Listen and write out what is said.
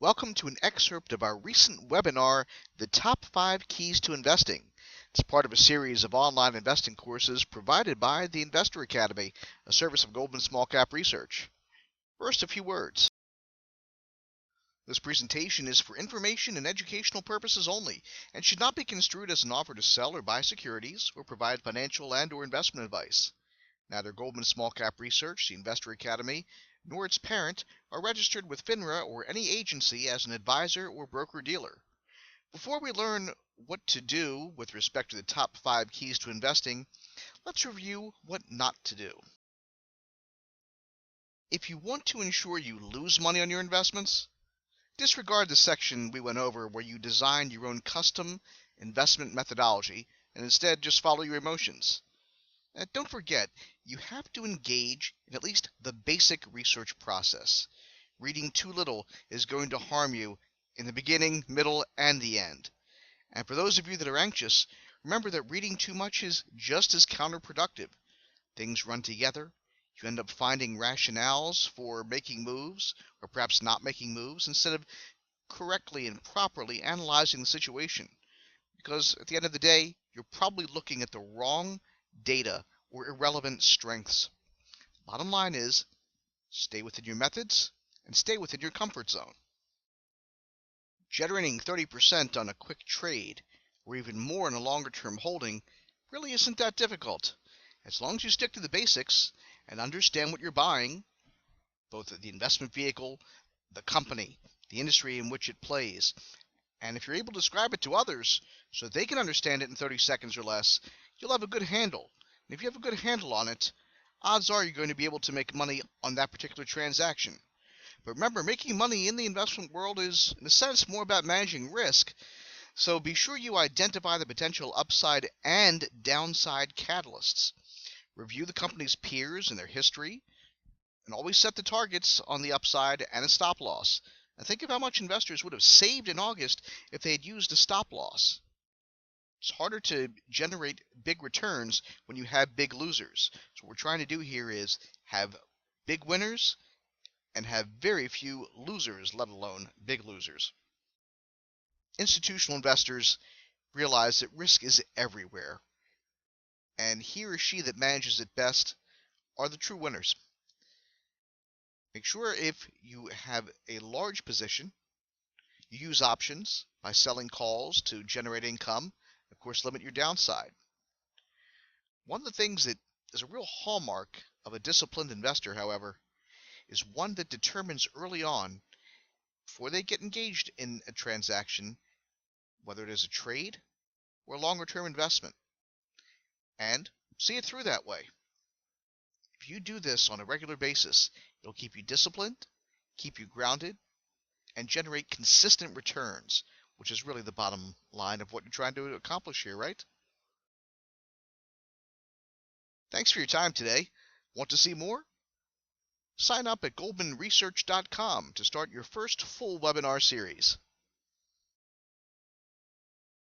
Welcome to an excerpt of our recent webinar, The Top 5 Keys to Investing. It's part of a series of online investing courses provided by the Investor Academy, a service of Goldman Small Cap Research. First, a few words. This presentation is for information and educational purposes only and should not be construed as an offer to sell or buy securities or provide financial and/or investment advice. Neither Goldman Small Cap Research, the Investor Academy, nor its parent are registered with FINRA or any agency as an advisor or broker-dealer. Before we learn what to do with respect to the top 5 keys to investing, let's review what not to do. If you want to ensure you lose money on your investments, disregard the section we went over where you designed your own custom investment methodology and instead just follow your emotions. Don't forget, you have to engage in at least the basic research process. Reading too little is going to harm you in the beginning, middle, and the end. And for those of you that are anxious, remember that reading too much is just as counterproductive. Things run together. You end up finding rationales for making moves, or perhaps not making moves, instead of correctly and properly analyzing the situation. Because at the end of the day, you're probably looking at the wrong data or irrelevant strengths. Bottom line is, stay within your methods and stay within your comfort zone. Generating 30% on a quick trade, or even more in a longer-term holding, really isn't that difficult. As long as you stick to the basics and understand what you're buying, both the investment vehicle, the company, the industry in which it plays, and if you're able to describe it to others so they can understand it in 30 seconds or less, you'll have a good handle. And if you have a good handle on it, odds are you're going to be able to make money on that particular transaction. But remember, making money in the investment world is, in a sense, more about managing risk. So be sure you identify the potential upside and downside catalysts. Review the company's peers and their history, and always set the targets on the upside and a stop loss. And think of how much investors would have saved in August if they had used a stop loss. It's harder to generate big returns when you have big losers. So what we're trying to do here is have big winners and have very few losers, let alone big losers. Institutional investors realize that risk is everywhere, and he or she that manages it best are the true winners. Make sure if you have a large position, you use options by selling calls to generate income. Of course, limit your downside. One of the things that is a real hallmark of a disciplined investor, however, is one that determines early on, before they get engaged in a transaction, whether it is a trade or a longer-term investment, and see it through that way. If you do this on a regular basis, it'll keep you disciplined, keep you grounded, and generate consistent returns, which is really the bottom line of what you're trying to accomplish here, right? Thanks for your time today. Want to see more? Sign up at goldmanresearch.com to start your first full webinar series.